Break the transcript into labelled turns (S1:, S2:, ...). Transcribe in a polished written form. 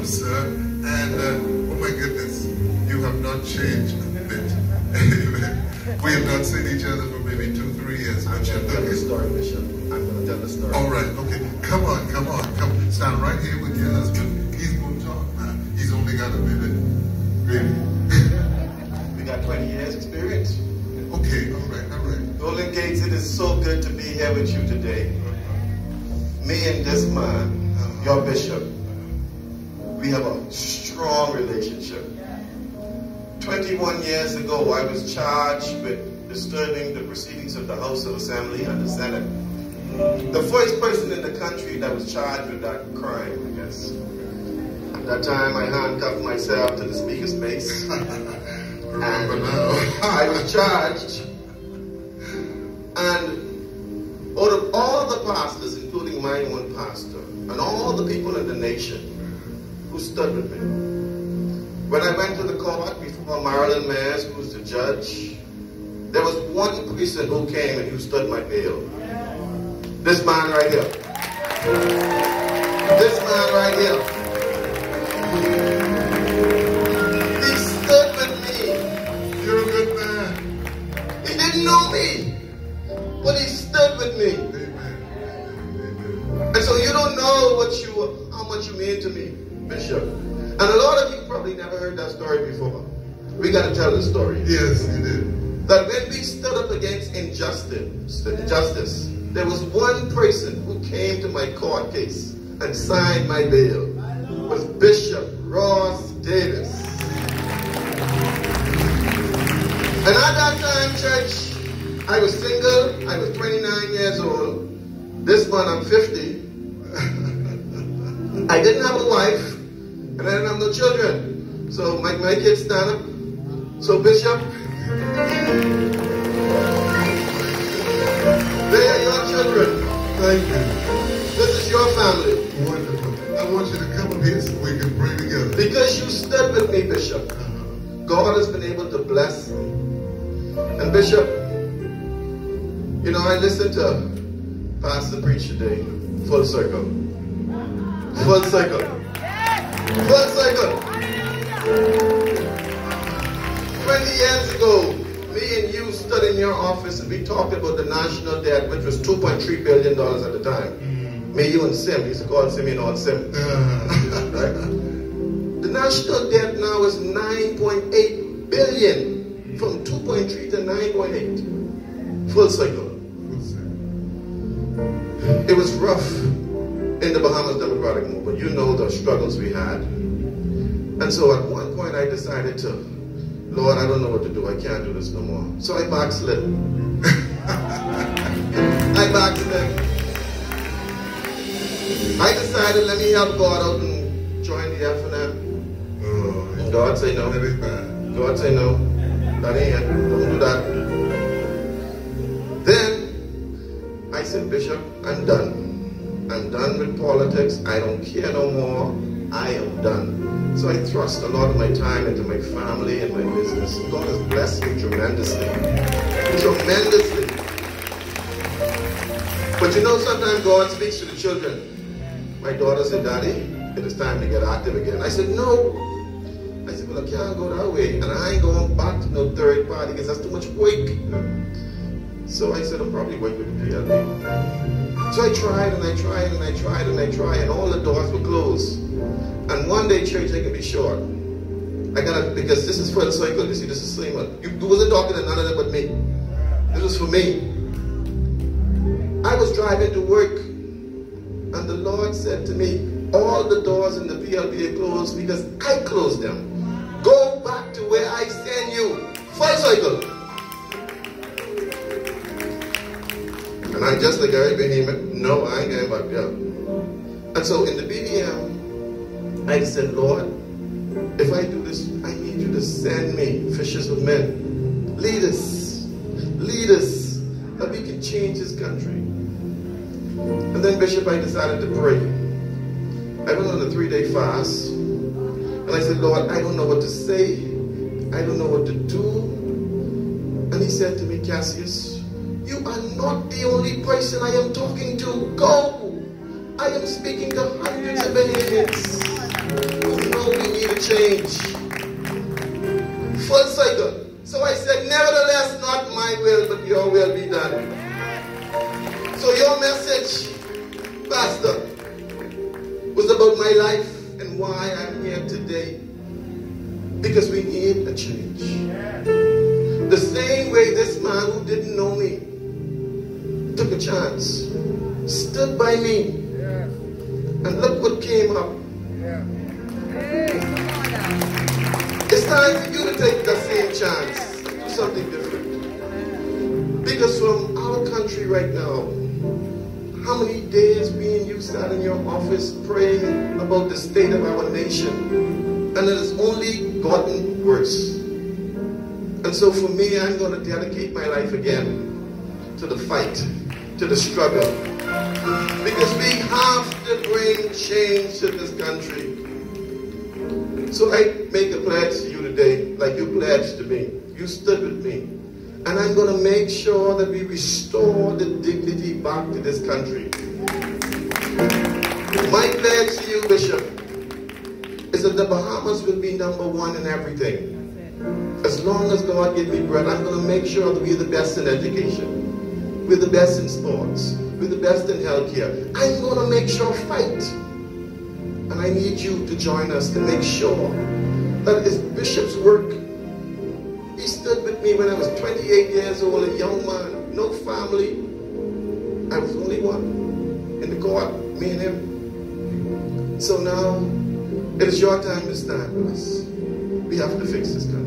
S1: welcome, sir. And oh my goodness, you have not changed a bit. Amen. We have not seen each other for maybe 2-3 years.
S2: I'm going to tell the story, Bishop. I'm going to tell the story.
S1: All right, okay. Come on. Stand right here with your husband. He's going to talk now. He's only got a minute. Really.
S2: We got 20 years experience.
S1: Okay, all right.
S2: Golden Gates, it is so good to be here with you today. Me and this man, your bishop, we have a strong relationship. 21 years ago, I was charged with disturbing the proceedings of the House of Assembly and the Senate. The first person in the country that was charged with that crime, I guess. At that time, I handcuffed myself to the speaker's space.
S1: Remember now.
S2: I was charged. And out of all the pastors, including my own pastor, and all the people in the nation who stood with me, when I went to the court before Marilyn Mayers, who was the judge, there was one person who came and who stood my bail. This man right here. This man right here. He stood with me.
S1: You're a good man.
S2: He didn't know me, but he stood with me.
S1: Amen.
S2: And so you don't know how much you mean to me, Bishop. And a lot of you probably never heard that story before. We got to tell the story.
S1: Yes, you did.
S2: That when we stood up against injustice, there was one person who came to my court case and signed my bail. It was Bishop Ross Davis. And at that time, church, I was single. I was 29 years old. This month I'm 50. I didn't have a wife, and I didn't have no children. So my kids stand up. So Bishop, they are your children.
S1: Thank you.
S2: This is your family.
S1: Wonderful. I want you to come up here so we can pray together.
S2: Because you stood with me, Bishop, God has been able to bless me. And Bishop, you know, I listened to Pastor preach today. Full circle. Full circle. Full circle. 20 years ago, me and you stood in your office and we talked about the national debt, which was $2.3 billion at the time. Me, you, and Sim. We used to call Sim and all Sim. Right? The national debt now is $9.8 billion. From 2.3 to 9.8. Full cycle. It was rough in the Bahamas Democratic Movement. You know the struggles we had. And so at one point I decided to, Lord, I don't know what to do. I can't do this no more. So I backslid. I backslid. I decided, let me help God out and join the F&M. And God say no. God say no. That ain't it. Don't do that. Then I said, Bishop, I'm done. I'm done with politics. I don't care no more. I am done. So I thrust a lot of my time into my family and my business. God has blessed me tremendously. Tremendously. But you know, sometimes God speaks to the children. My daughter said, Daddy, it is time to get active again. I said, no. I said, well, I can't go that way. And I ain't going back to no third party because that's too much work. So I said, I'm probably working with the PLD. So I tried and I tried and I tried and I tried, and all the doors were closed. And one day, church, I can be short. Because this is for the cycle. You see, this is same one. You wasn't talking to none of them but me. This was for me. I was driving to work, and the Lord said to me, all the doors in the PLB are closed because I closed them. Go back to where I send you. Full cycle. And I'm just like Gary Behemoth. No, I ain't going back there. And so in the BDM, I said, Lord, if I do this, I need you to send me fishers of men. Lead us, that we can change this country. And then, Bishop, I decided to pray. I went on a 3-day fast. And I said, Lord, I don't know what to say. I don't know what to do. And he said to me, Cassius, you are not the only person I am talking to. Go. I am speaking to hundreds of Bahamians. who know we need a change. Full cycle. So I said, nevertheless, not my will, but your will be done. So your message, Pastor, was about my life and why I'm here today. Because we need a change. The same way this man who didn't know me took a chance, stood by me, and look what came up. It's time for you to take the same chance, do something different. Because from our country right now, how many days me and you sat in your office praying about the state of our nation? And it has only gotten worse. And so for me, I'm going to dedicate my life again to the fight, to the struggle. Because we have to bring change to this country. So I make a pledge to you today, like you pledged to me. You stood with me. And I'm going to make sure that we restore the dignity back to this country. My pledge to you, Bishop, is that the Bahamas will be #1 in everything. As long as God gives me breath, I'm going to make sure that we're the best in education. We're the best in sports. We're the best in healthcare. I'm going to make sure fight. And I need you to join us to make sure that it's Bishop's work. He stood with me when I was 28 years old, a young man, no family. I was the only one in the court, me and him. So now, it is your time to stand with us. We have to fix this country.